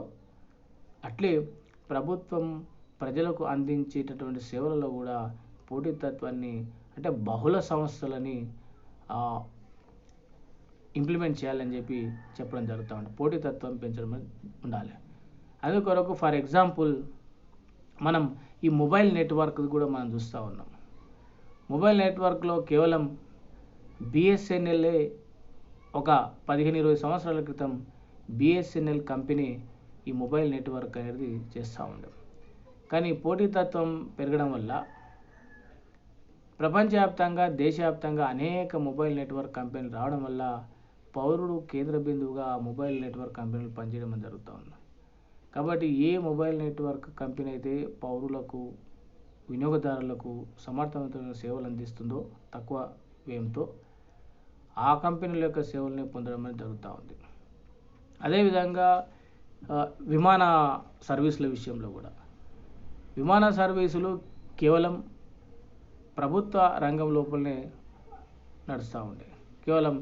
అట్లే ప్రభుత్వం ప్రజలకు అందించేటటువంటి సేవలలో కూడా పోటీతత్వాన్ని అంటే బహుళ సంస్థలని ఇంప్లిమెంట్ చేయాలని చెప్పి చెప్పడం జరుగుతూ ఉంటుంది. పోటీతత్వం పెంచడం ఉండాలి. అందుకొరకు ఫర్ ఎగ్జాంపుల్ మనం ఈ మొబైల్ నెట్వర్క్ కూడా మనం చూస్తూ ఉన్నాం. మొబైల్ నెట్వర్క్లో కేవలం బిఎస్ఎన్ఎల్ఏ ఒక 15-20 సంవత్సరాల క్రితం బిఎస్ఎన్ఎల్ కంపెనీ ఈ మొబైల్ నెట్వర్క్ అనేది చేస్తూ ఉండే. కానీ పోటీతత్వం పెరగడం వల్ల ప్రపంచవ్యాప్తంగా, దేశవ్యాప్తంగా అనేక మొబైల్ నెట్వర్క్ కంపెనీలు రావడం వల్ల పౌరుడు కేంద్ర బిందువుగా మొబైల్ నెట్వర్క్ కంపెనీలు పనిచేయడం జరుగుతూ ఉంది. కాబట్టి ఏ మొబైల్ నెట్వర్క్ కంపెనీ అయితే పౌరులకు, వినియోగదారులకు సమర్థవంతమైన సేవలు అందిస్తుందో తక్కువ వ్యయంతో ఆ కంపెనీల యొక్క సేవల్ని పొందడం అనేది జరుగుతూ ఉంది. అదేవిధంగా విమాన సర్వీసుల విషయంలో కూడా విమాన సర్వీసులు కేవలం ప్రభుత్వ రంగం లోపలనే నడుస్తూ ఉండే. కేవలం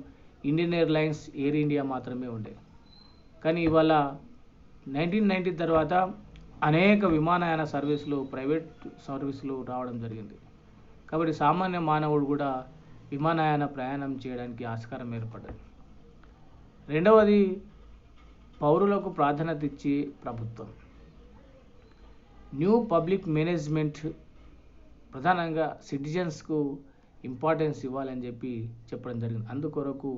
ఇండియన్ ఎయిర్లైన్స్, ఎయిర్ ఇండియా మాత్రమే ఉండే. కానీ ఇవాళ 1990 తర్వాత అనేక విమానయాన సర్వీసులు, ప్రైవేట్ సర్వీసులు రావడం జరిగింది. కాబట్టి సామాన్య మానవుడు కూడా విమానయాన ప్రయాణం చేయడానికి ఆస్కారం ఏర్పడ్డది. రెండవది పౌరులకు ప్రాధాన్యత ఇచ్చే ప్రభుత్వం. న్యూ పబ్లిక్ మేనేజ్మెంట్ ప్రధానంగా సిటిజన్స్కు ఇంపార్టెన్స్ ఇవ్వాలని చెప్పి చెప్పడం జరిగింది. అందుకొరకు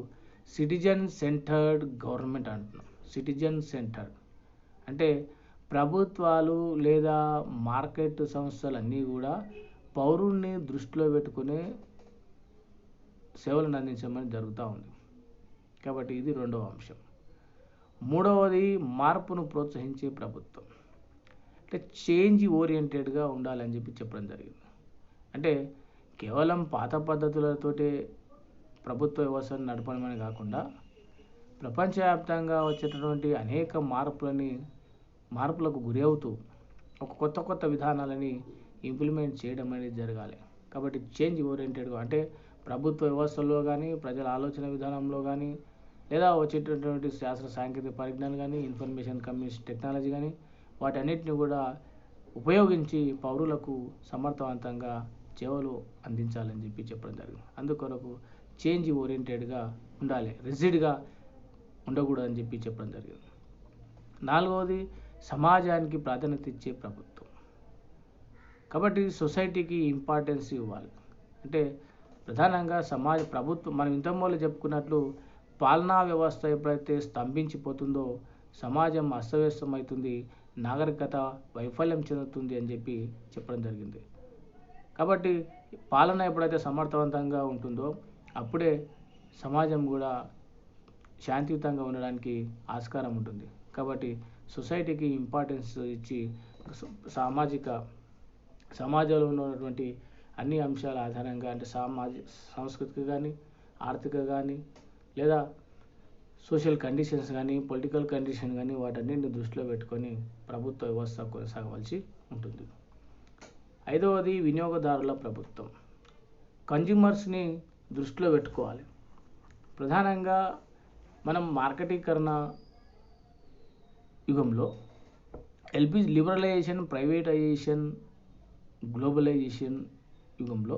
సిటిజన్ సెంటర్డ్ గవర్నమెంట్ అంటున్నాం. సిటిజన్ సెంటర్డ్ అంటే ప్రభుత్వాలు లేదా మార్కెట్ సంస్థలన్నీ కూడా పౌరుణ్ణి దృష్టిలో పెట్టుకునే సేవలను అందించమని జరుగుతూ ఉంది. కాబట్టి ఇది రెండవ అంశం. మూడవది మార్పును ప్రోత్సహించే ప్రభుత్వం. అంటే చేంజ్ ఓరియంటెడ్గా ఉండాలని చెప్పి చెప్పడం జరిగింది. అంటే కేవలం పాత పద్ధతులతోటే ప్రభుత్వ వ్యవస్థను నడపడమని కాకుండా ప్రపంచవ్యాప్తంగా వచ్చేటటువంటి అనేక మార్పులకు గురి అవుతూ ఒక కొత్త విధానాలని ఇంప్లిమెంట్ చేయడం అనేది జరగాలి. కాబట్టి చేంజ్ ఓరియంటెడ్గా అంటే ప్రభుత్వ వ్యవస్థల్లో కానీ, ప్రజల ఆలోచన విధానంలో కానీ, లేదా వచ్చేటటువంటి శాస్త్ర సాంకేతిక పరిజ్ఞానం కానీ, ఇన్ఫర్మేషన్ కమ్యూనికేషన్ టెక్నాలజీ కానీ వాటన్నిటిని కూడా ఉపయోగించి పౌరులకు సమర్థవంతంగా సేవలు అందించాలని చెప్పి చెప్పడం జరిగింది. అందుకొరకు చేంజ్ ఓరియంటెడ్గా ఉండాలి, రిజిడ్గా ఉండకూడదని చెప్పి చెప్పడం జరిగింది. నాలుగవది సమాజానికి ప్రాధాన్యత ఇచ్చే ప్రభుత్వం. కాబట్టి సొసైటీకి ఇంపార్టెన్స్ ఇవ్వాలి. అంటే ప్రధానంగా ప్రభుత్వం మనం ఇంతకుముందు చెప్పుకున్నట్లు పాలనా వ్యవస్థ ఎప్పుడైతే స్తంభించిపోతుందో సమాజం అస్తవ్యస్తమవుతుంది, నాగరికత వైఫల్యం చెందుతుంది అని చెప్పి చెప్పడం జరిగింది. కాబట్టి పాలన ఎప్పుడైతే సమర్థవంతంగా ఉంటుందో అప్పుడే సమాజం కూడా శాంతియుతంగా ఉండడానికి ఆస్కారం ఉంటుంది. కాబట్టి సొసైటీకి ఇంపార్టెన్స్ ఇచ్చి సమాజంలో ఉన్నటువంటి అన్ని అంశాల ఆధారంగా అంటే సాంస్కృతిక కానీ, ఆర్థిక కానీ, లేదా సోషల్ కండిషన్స్ కానీ, పొలిటికల్ కండిషన్ కానీ వాటన్నింటిని దృష్టిలో పెట్టుకొని ప్రభుత్వ వ్యవస్థ కొనసాగవలసి ఉంటుంది. ఐదవది వినియోగదారుల ప్రభుత్వం. కన్జ్యూమర్స్ని దృష్టిలో పెట్టుకోవాలి. ప్రధానంగా మనం మార్కెటీకరణ యుగంలో ఎల్పిజి లిబరలైజేషన్, ప్రైవేటైజేషన్, గ్లోబలైజేషన్ యుగంలో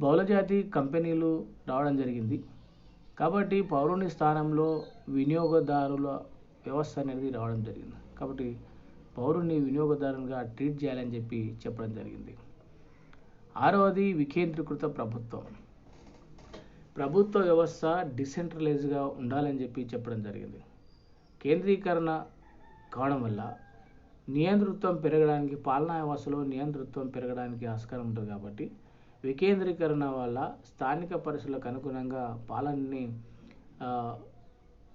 బహుళజాతి కంపెనీలు రావడం జరిగింది. కాబట్టి పౌరుని స్థానంలో వినియోగదారుల వ్యవస్థ అనేది రావడం జరిగింది. కాబట్టి పౌరుని వినియోగదారునిగా ట్రీట్ చేయాలని చెప్పి చెప్పడం జరిగింది. ఆరవది వికేంద్రీకృత ప్రభుత్వం. ప్రభుత్వ వ్యవస్థ డిసెంట్రలైజ్గా ఉండాలని చెప్పి చెప్పడం జరిగింది. కేంద్రీకరణ కావడం వల్ల నియంతృత్వం పెరగడానికి, పాలనా వ్యవస్థలో నియంతృత్వం పెరగడానికి ఆస్కారం ఉంటుంది. కాబట్టి వికేంద్రీకరణ వల్ల స్థానిక పరిస్థితులకు అనుగుణంగా పాలనని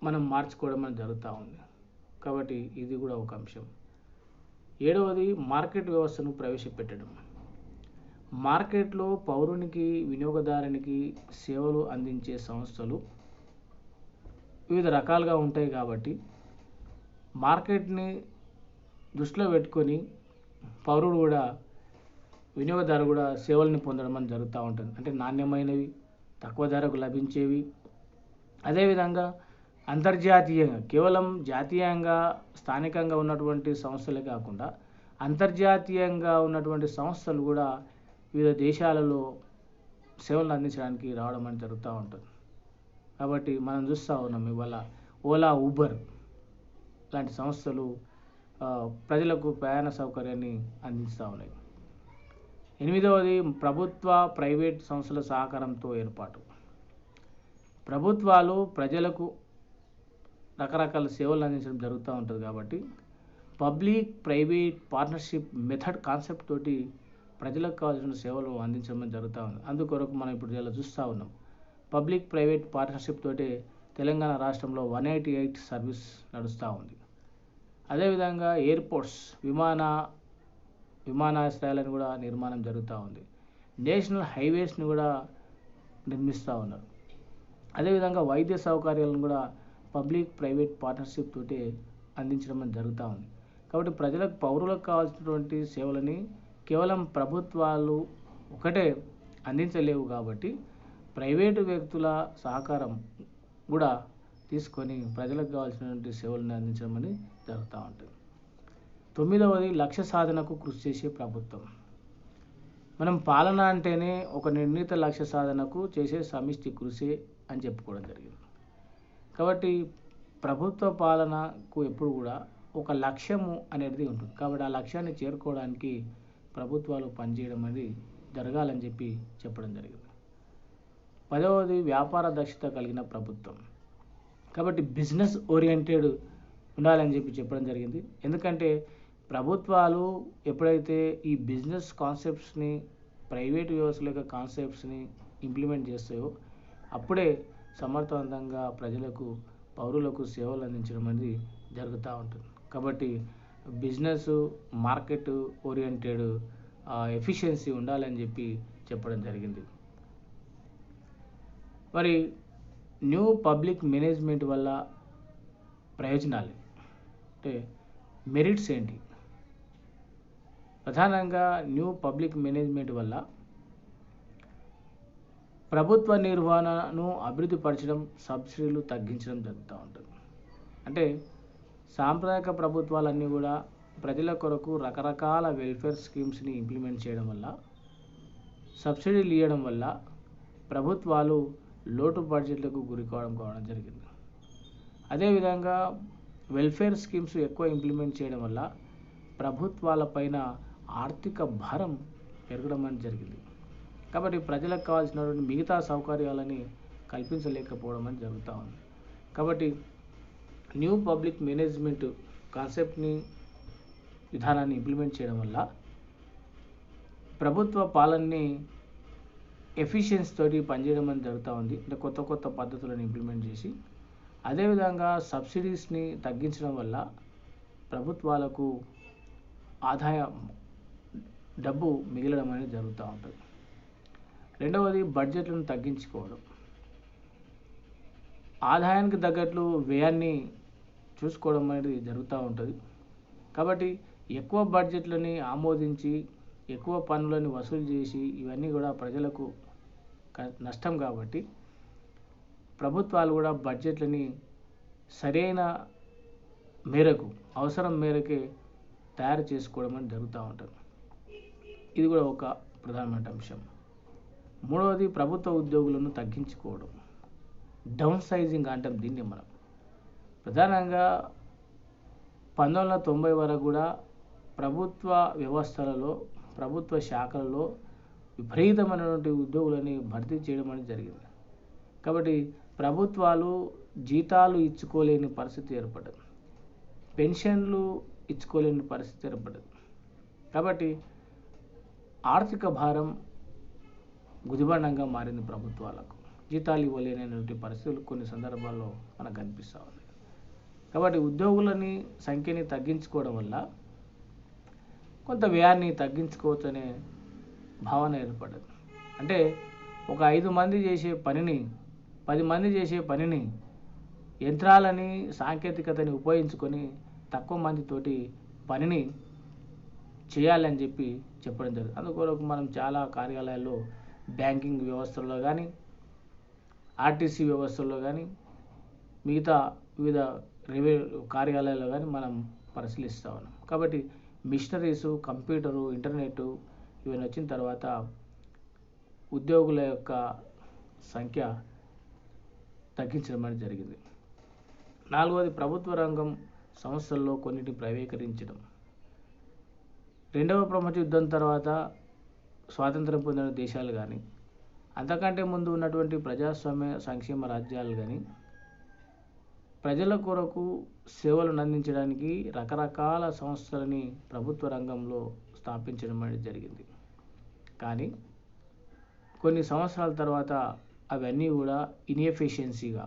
మనం మార్చుకోవడం అనేది జరుగుతూ ఉంది. కాబట్టి ఇది కూడా ఒక అంశం. ఏడవది మార్కెట్ వ్యవస్థను ప్రవేశపెట్టడం. మార్కెట్లో పౌరునికి, వినియోగదారునికి సేవలు అందించే సంస్థలు వివిధ రకాలుగా ఉంటాయి. కాబట్టి మార్కెట్ని దృష్టిలో పెట్టుకొని పౌరుడు కూడా, వినియోగదారు కూడా సేవల్ని పొందడం అని జరుగుతూ ఉంటుంది. అంటే నాణ్యమైనవి, తక్కువ ధరకు లభించేవి, అదేవిధంగా అంతర్జాతీయంగా, కేవలం జాతీయంగా స్థానికంగా ఉన్నటువంటి సంస్థలే కాకుండా అంతర్జాతీయంగా ఉన్నటువంటి సంస్థలు కూడా వివిధ దేశాలలో సేవలు అందించడానికి రావడం అని జరుగుతూ ఉంటుంది. కాబట్టి మనం చూస్తూ ఉన్నాం ఇవాళ ఓలా, ఊబర్ లాంటి సంస్థలు ప్రజలకు ప్రయాణ సౌకర్యాన్ని అందిస్తూ ఉన్నాయి. ఎనిమిదవది ప్రభుత్వ, ప్రైవేట్ సంస్థల సహకారంతో ఏర్పాటు. ప్రభుత్వాలు ప్రజలకు రకరకాల సేవలు అందించడం జరుగుతూ ఉంటుంది. కాబట్టి public private partnership method concept తోటి ప్రజలకు కావాల్సిన సేవలు అందించడం జరుగుతూ ఉంది. అందుకొరకు మనం ఇప్పుడు ఇలా చూస్తూ ఉన్నాం. పబ్లిక్ ప్రైవేట్ పార్ట్నర్షిప్ తోటి తెలంగాణ రాష్ట్రంలో 188 సర్వీస్ నడుస్తూ ఉంది. అదేవిధంగా ఎయిర్పోర్ట్స్, విమానాశ్రయాలను కూడా నిర్మాణం జరుగుతూ ఉంది. నేషనల్ హైవేస్ని కూడా నిర్మిస్తూ ఉన్నారు. అదేవిధంగా వైద్య సౌకర్యాలను కూడా పబ్లిక్ ప్రైవేట్ పార్ట్నర్షిప్ తోటి అందించడం అని జరుగుతూ ఉంది. కాబట్టి ప్రజలకు, పౌరులకు కావాల్సినటువంటి సేవలని కేవలం ప్రభుత్వాలు ఒకటే అందించలేవు. కాబట్టి ప్రైవేటు వ్యక్తుల సహకారం కూడా తీసుకొని ప్రజలకు కావాల్సినటువంటి సేవలను అందించడం అని జరుగుతూ ఉంటుంది. 9వది లక్ష్య సాధనకు కృషి చేసే ప్రభుత్వం. మనం పాలన అంటేనే ఒక నిర్ణీత లక్ష్య సాధనకు చేసే సమిష్టి కృషి అని చెప్పుకోవడం జరిగింది. కాబట్టి ప్రభుత్వ పాలనకు ఎప్పుడు కూడా ఒక లక్ష్యము అనేది ఉంటుంది. కాబట్టి ఆ లక్ష్యాన్ని చేరుకోవడానికి ప్రభుత్వాలు పనిచేయడం అనేది జరగాలని చెప్పి చెప్పడం జరిగింది. 10వది వ్యాపార దక్షత కలిగిన ప్రభుత్వం. కాబట్టి బిజినెస్ ఓరియంటెడ్ ఉండాలని చెప్పి చెప్పడం జరిగింది. ఎందుకంటే ప్రభుత్వాలు ఎప్పుడైతే ఈ బిజినెస్ కాన్సెప్ట్స్ని, ప్రైవేట్ వ్యవస్థల యొక్క కాన్సెప్ట్స్ని ఇంప్లిమెంట్ చేస్తాయో అప్పుడే సమర్థవంతంగా ప్రజలకు, పౌరులకు సేవలు అందించడం అనేది జరుగుతూ ఉంటుంది. కాబట్టి బిజినెస్, మార్కెట్ ఓరియంటెడ్ ఎఫిషియన్సీ ఉండాలని చెప్పి చెప్పడం జరిగింది. మరి న్యూ పబ్లిక్ మేనేజ్మెంట్ వల్ల ప్రయోజనాలు అంటే మెరిట్స్ ఏంటి? ప్రధానంగా న్యూ పబ్లిక్ మేనేజ్మెంట్ వల్ల ప్రభుత్వ నిర్వహణను అభివృద్ధి పరచడం, సబ్సిడీలు తగ్గించడం జరుగుతూ ఉంటుంది. అంటే సాంప్రదాయిక ప్రభుత్వాలన్నీ కూడా ప్రజల కొరకు రకరకాల వెల్ఫేర్ స్కీమ్స్ని ఇంప్లిమెంట్ చేయడం వల్ల, సబ్సిడీలు ఇవ్వడం వల్ల ప్రభుత్వాలు లోటు బడ్జెట్లకు గురి కావడం జరిగింది. అదేవిధంగా వెల్ఫేర్ స్కీమ్స్ ఎక్కువ ఇంప్లిమెంట్ చేయడం వల్ల ప్రభుత్వాలపైన ఆర్థిక భారం పెరగడం అనేది జరిగింది. కాబట్టి ప్రజలకు కావాల్సినటువంటి మిగతా సౌకర్యాలని కల్పించలేకపోవడం అని జరుగుతూ ఉంది. కాబట్టి న్యూ పబ్లిక్ మేనేజ్మెంట్ కాన్సెప్ట్ని, విధానాన్ని ఇంప్లిమెంట్ చేయడం వల్ల ప్రభుత్వ పాలనని ఎఫిషియన్సీ తోటి పనిచేయడం అని జరుగుతూ ఉంది. అంటే కొత్త కొత్త పద్ధతులను ఇంప్లిమెంట్ చేసి, అదేవిధంగా సబ్సిడీస్ని తగ్గించడం వల్ల ప్రభుత్వాలకు ఆదాయం, డబ్బు మిగలడం అనేది జరుగుతూ ఉంటుంది. రెండవది బడ్జెట్లను తగ్గించుకోవడం. ఆదాయానికి తగ్గట్లు వ్యయాన్ని చూసుకోవడం అనేది జరుగుతూ ఉంటుంది. కాబట్టి ఎక్కువ బడ్జెట్లని ఆమోదించి ఎక్కువ పన్నులను వసూలు చేసి ఇవన్నీ కూడా ప్రజలకు నష్టం. కాబట్టి ప్రభుత్వాలు కూడా బడ్జెట్లని సరైన మేరకు, అవసరం మేరకే తయారు చేసుకోవడం అని జరుగుతూ ఉంటుంది. ఇది కూడా ఒక ప్రధానమైన అంశం. మూడవది ప్రభుత్వ ఉద్యోగులను తగ్గించుకోవడం, డౌన్ సైజింగ్ అంటాం దీన్ని మనం. ప్రధానంగా 1990 వరకు కూడా ప్రభుత్వ వ్యవస్థలలో, ప్రభుత్వ శాఖలలో విపరీతమైనటువంటి ఉద్యోగులని భర్తీ చేయడం అనేది జరిగింది. కాబట్టి ప్రభుత్వాలు జీతాలు ఇచ్చుకోలేని పరిస్థితి ఏర్పడ్డది, పెన్షన్లు ఇచ్చుకోలేని పరిస్థితి ఏర్పడ్డది. కాబట్టి ఆర్థిక భారం గుదిబండంగా మారింది ప్రభుత్వాలకు. జీతాలు ఇవ్వలేనటువంటి పరిస్థితులు కొన్ని సందర్భాల్లో మనకు కనిపిస్తూ ఉన్నాయి. కాబట్టి ఉద్యోగులని సంఖ్యని తగ్గించుకోవడం వల్ల కొంత వ్యయాన్ని తగ్గించుకోవచ్చు అనే భావన ఏర్పడ్డది. అంటే ఒక 5 మంది చేసే పనిని 10 మంది చేసే పనిని యంత్రాలని, సాంకేతికతని ఉపయోగించుకొని తక్కువ మందితోటి పనిని చేయాలని చెప్పడం జరుగుతుంది. అందుకొరకు మనం చాలా కార్యాలయాల్లో, బ్యాంకింగ్ వ్యవస్థల్లో కానీ, ఆర్టీసీ వ్యవస్థల్లో కానీ, మిగతా వివిధ రెవెన్యూ కార్యాలయాల్లో కానీ మనం పరిశీలిస్తూ ఉన్నాం. కాబట్టి మిషనరీసు, కంప్యూటరు, ఇంటర్నెట్ ఇవన్నీ వచ్చిన తర్వాత ఉద్యోగుల యొక్క సంఖ్య తగ్గించడం అనేది జరిగింది. 4వది ప్రభుత్వ రంగం సంస్థల్లో కొన్నిటిని ప్రైవేటీకరించడం. 2వ ప్రపంచ యుద్ధం తర్వాత స్వాతంత్రం పొందిన దేశాలు కానీ, అంతకంటే ముందు ఉన్నటువంటి ప్రజాస్వామ్య సంక్షేమ రాజ్యాలు కానీ ప్రజల కొరకు సేవలను అందించడానికి రకరకాల సంస్థలని ప్రభుత్వ రంగంలో స్థాపించడం అనేది జరిగింది. కానీ కొన్ని సంవత్సరాల తర్వాత అవన్నీ కూడా ఇన్ఎఫిషియన్సీగా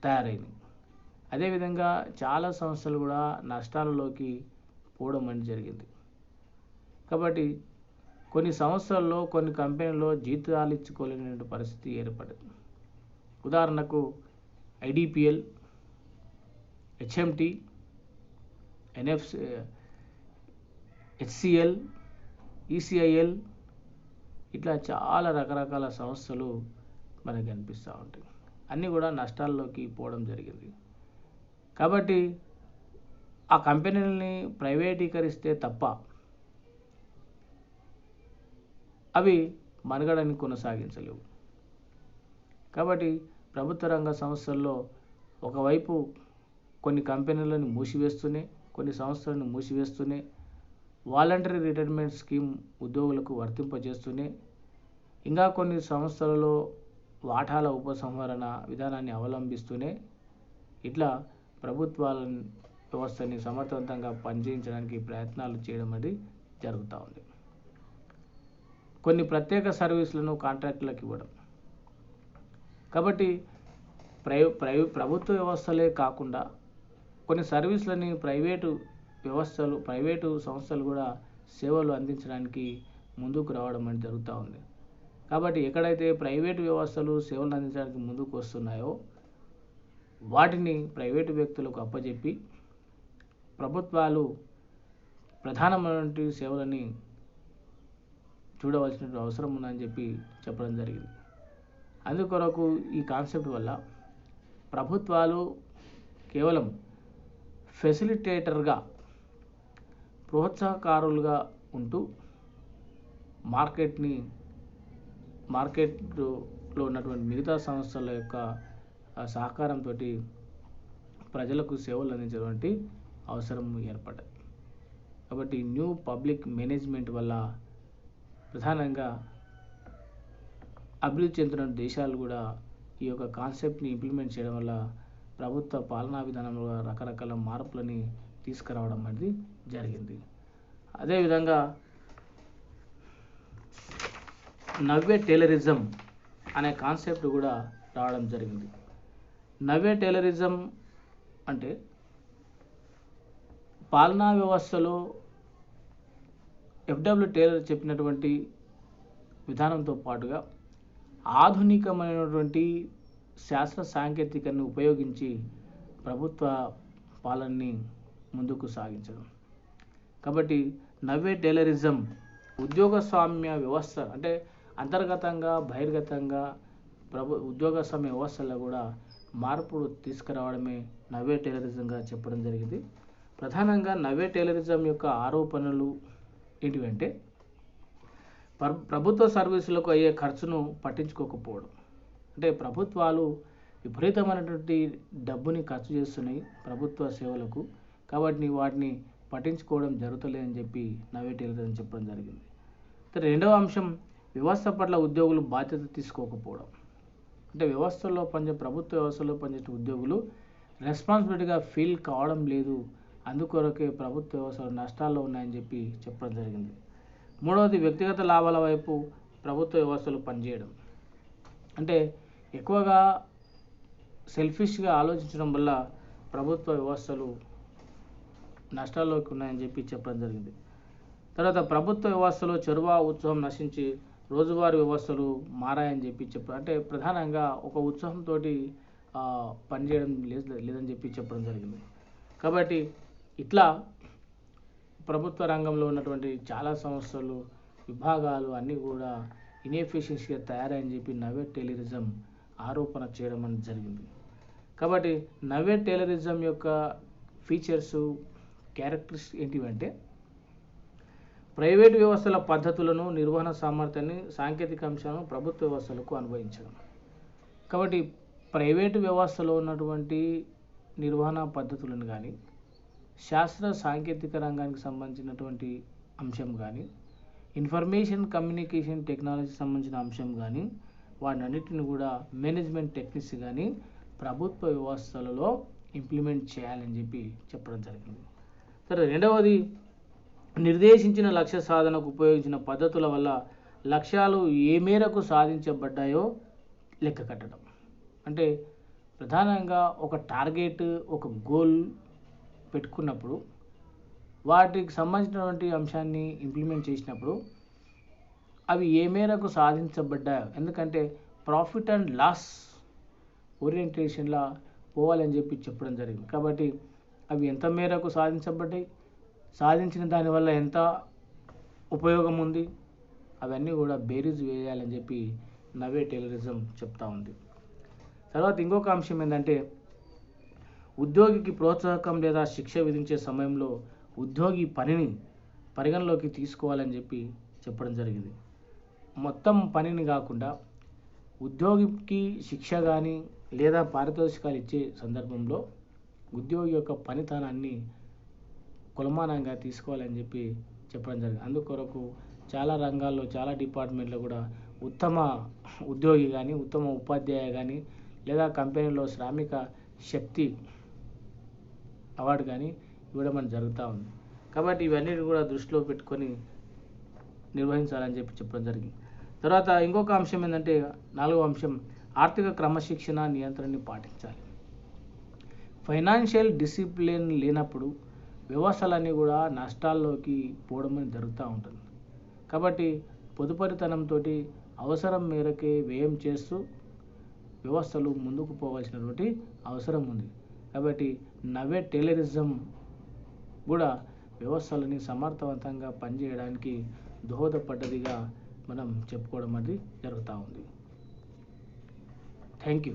తయారైనవి. అదేవిధంగా చాలా సంస్థలు కూడా నష్టాలలోకి పోవడం అనేది జరిగింది. కాబట్టి కొన్ని సంస్థల్లో, కొన్ని కంపెనీల్లో జీతాలు ఇచ్చుకోలేని పరిస్థితి ఏర్పడింది. ఉదాహరణకు ఐడిపిఎల్, హెచ్ఎంటి, హెచ్సిఎల్, ఈసిఐఎల్ ఇట్లా చాలా రకరకాల సంస్థలు మనకు కనిపిస్తూ ఉంటాయి. అన్నీ కూడా నష్టాల్లోకి పోవడం జరిగింది. కాబట్టి ఆ కంపెనీలని ప్రైవేటీకరిస్తే తప్ప అవి మనుగడని కొనసాగించలేవు. కాబట్టి ప్రభుత్వ రంగ సంస్థల్లో ఒకవైపు కొన్ని కంపెనీలను మూసివేస్తూనే, కొన్ని సంస్థలను మూసివేస్తూనే, వాలంటరీ రిటైర్మెంట్ స్కీమ్ ఉద్యోగులకు వర్తింపజేస్తూనే, ఇంకా కొన్ని సంస్థలలో వాటాల ఉపసంహరణ విధానాన్ని అవలంబిస్తూనే ఇట్లా ప్రభుత్వాల వ్యవస్థని సమర్థవంతంగా పనిచేయించడానికి ప్రయత్నాలు చేయడం అనేది జరుగుతూ ఉంది. కొన్ని ప్రత్యేక సర్వీసులను కాంట్రాక్టులకు ఇవ్వడం. కాబట్టి ప్రభుత్వ వ్యవస్థలే కాకుండా కొన్ని సర్వీసులని ప్రైవేటు సంస్థలు కూడా సేవలు అందించడానికి ముందుకు రావడం అనేది జరుగుతూ ఉంది. కాబట్టి ఎక్కడైతే ప్రైవేటు వ్యవస్థలు సేవలు అందించడానికి ముందుకు వస్తున్నాయో వాటిని ప్రైవేటు వ్యక్తులకు అప్పజెప్పి ప్రభుత్వాలు ప్రధానమైనటువంటి సేవలని చూడవలసిన అవసరం ఉందని చెప్పడం జరిగింది. అందుకొరకు ఈ కాన్సెప్ట్ వల్ల ప్రభుత్వాలు కేవలం ఫెసిలిటేటర్గా, ప్రోత్సాహకారులుగా ఉంటూ మార్కెట్లో ఉన్నటువంటి మిగతా సంస్థల యొక్క సహకారంతో ప్రజలకు సేవలు అందించేటువంటి అవసరం ఏర్పడ్డది. కాబట్టి న్యూ పబ్లిక్ మేనేజ్మెంట్ వల్ల ప్రధానంగా అభివృద్ధి చెందుతున్న దేశాలు కూడా ఈ యొక్క కాన్సెప్ట్ని ఇంప్లిమెంట్ చేయడం వల్ల ప్రభుత్వ పాలనా విధానంలో రకరకాల మార్పులని తీసుకురావడం అనేది జరిగింది. అదేవిధంగా నవ్వే టైలరిజం అనే కాన్సెప్ట్ కూడా రావడం జరిగింది. నవ్వే టైలరిజం అంటే పాలనా వ్యవస్థలో ఎఫ్డబ్ల్యూ టైలర్ చెప్పినటువంటి విధానంతో పాటుగా ఆధునికమైనటువంటి శాస్త్ర సాంకేతికతను ఉపయోగించి ప్రభుత్వ పాలనని ముందుకు సాగించడం. కాబట్టి నవ్వే టైలరిజం ఉద్యోగస్వామ్య వ్యవస్థ అంటే అంతర్గతంగా, బహిర్గతంగా ఉద్యోగస్వామ్య వ్యవస్థలో కూడా మార్పులు తీసుకురావడమే నవ్వే టైలరిజంగా చెప్పడం జరిగింది. ప్రధానంగా నవ్వే టైలరిజం యొక్క ఆరోపణలు ఏంటివంటే ప్రభుత్వ సర్వీసులకు అయ్యే ఖర్చును పట్టించుకోకపోవడం. అంటే ప్రభుత్వాలు విపరీతమైనటువంటి డబ్బుని ఖర్చు చేస్తున్నాయి ప్రభుత్వ సేవలకు. కాబట్టి వాటిని పట్టించుకోవడం జరుగుతలేదని చెప్పి నవే టెలివిజన్ చెప్పడం జరిగింది. రెండవ అంశం, వ్యవస్థ పట్ల ఉద్యోగులు బాధ్యత తీసుకోకపోవడం. అంటే ప్రభుత్వ వ్యవస్థలో పనిచేసే ఉద్యోగులు రెస్పాన్సిబిలిటీగా ఫీల్ కావడం లేదు, అందుకొరకే ప్రభుత్వ వ్యవస్థలు నష్టాల్లో ఉన్నాయని చెప్పి చెప్పడం జరిగింది. మూడవది, వ్యక్తిగత లాభాల వైపు ప్రభుత్వ వ్యవస్థలు పనిచేయడం. అంటే ఎక్కువగా సెల్ఫిష్గా ఆలోచించడం వల్ల ప్రభుత్వ వ్యవస్థలు నష్టాల్లోకి ఉన్నాయని చెప్పి చెప్పడం జరిగింది. తర్వాత ప్రభుత్వ వ్యవస్థలో చొరవ ఉత్సవం నశించి రోజువారీ వ్యవస్థలు మారాయని చెప్పి చెప్పారు. అంటే ప్రధానంగా ఒక ఉత్సవంతో పనిచేయడం లేదని చెప్పి చెప్పడం జరిగింది. కాబట్టి ఇట్లా ప్రభుత్వ రంగంలో ఉన్నటువంటి చాలా సంస్థలు, విభాగాలు అన్నీ కూడా ఇన్ఎఫిషియన్సీగా తయారని చెప్పి నవే టైలరిజం ఆరోపణ చేయడం అనేది జరిగింది. కాబట్టి నవే టైలరిజం యొక్క ఫీచర్స్, క్యారెక్టరిస్టిక్స్ ఏంటివంటే, ప్రైవేటు వ్యవస్థల పద్ధతులను, నిర్వహణ సామర్థ్యాన్ని, సాంకేతిక అంశాలను ప్రభుత్వ వ్యవస్థలకు అనుభవించడం. కాబట్టి ప్రైవేటు వ్యవస్థలో ఉన్నటువంటి నిర్వహణ పద్ధతులను కానీ, శాస్త్ర సాంకేతిక రంగానికి సంబంధించినటువంటి అంశం కానీ, ఇన్ఫర్మేషన్ కమ్యూనికేషన్ టెక్నాలజీకి సంబంధించిన అంశం కానీ, వాటన్నిటిని కూడా మేనేజ్మెంట్ టెక్నిక్స్ కానీ ప్రభుత్వ వ్యవస్థలలో ఇంప్లిమెంట్ చేయాలని చెప్పి చెప్పడం జరిగింది. సరే, రెండవది, నిర్దేశించిన లక్ష్య సాధనకు ఉపయోగించిన పద్ధతుల వల్ల లక్ష్యాలు ఏ మేరకు సాధించబడ్డాయో లెక్క కట్టడం. అంటే ప్రధానంగా ఒక టార్గెట్, ఒక గోల్ పెట్టుకున్నప్పుడు వాటికి సంబంధించినటువంటి అంశాన్ని ఇంప్లిమెంట్ చేసినప్పుడు అవి ఏ మేరకు సాధించబడ్డాయో, ఎందుకంటే ప్రాఫిట్ అండ్ లాస్ ఓరియంటేషన్లా పోవాలని చెప్పి చెప్పడం జరిగింది. కాబట్టి అవి ఎంత మేరకు సాధించబడ్డాయి, సాధించిన దానివల్ల ఎంత ఉపయోగం ఉంది, అవన్నీ కూడా బేరీజ్ వేయాలని చెప్పి నవే టైలరిజం చెప్తా ఉంది. తర్వాత ఇంకొక అంశం ఏంటంటే, ఉద్యోగికి ప్రోత్సాహకం లేదా శిక్ష విధించే సమయంలో ఉద్యోగి పనిని పరిగణలోకి తీసుకోవాలని చెప్పి చెప్పడం జరిగింది. మొత్తం పనిని కాకుండా ఉద్యోగికి శిక్ష కానీ లేదా పారితోషికాలు ఇచ్చే సందర్భంలో ఉద్యోగి యొక్క పనితనాన్ని కొలమానంగా తీసుకోవాలని చెప్పి చెప్పడం జరిగింది. అందుకొరకు చాలా రంగాల్లో, చాలా డిపార్ట్మెంట్లో కూడా ఉత్తమ ఉద్యోగి కానీ, ఉత్తమ ఉపాధ్యాయ కానీ, లేదా కంపెనీలో శ్రామిక శక్తి అవార్డు కానీ ఇవ్వడం అనేది జరుగుతూ ఉంది. కాబట్టి ఇవన్నీ కూడా దృష్టిలో పెట్టుకొని నిర్వహించాలని చెప్పి చెప్పడం జరిగింది. తర్వాత ఇంకొక అంశం ఏంటంటే, నాలుగవ అంశం, ఆర్థిక క్రమశిక్షణ నియంత్రణని పాటించాలి. ఫైనాన్షియల్ డిసిప్లిన్ లేనప్పుడు వ్యవస్థలన్నీ కూడా నష్టాల్లోకి పోవడం అనేది జరుగుతూ ఉంటుంది. కాబట్టి పొదుపరితనంతో అవసరం మేరకే వ్యయం చేస్తూ వ్యవస్థలు ముందుకు పోవాల్సినటువంటి అవసరం ఉంది. కాబట్టి నవే టైలరిజం కూడా వ్యవస్థలని సమర్థవంతంగా పనిచేయడానికి దోహదపడ్డదిగా మనం చెప్పుకోవడం అది జరుగుతూ ఉంది. Thank you.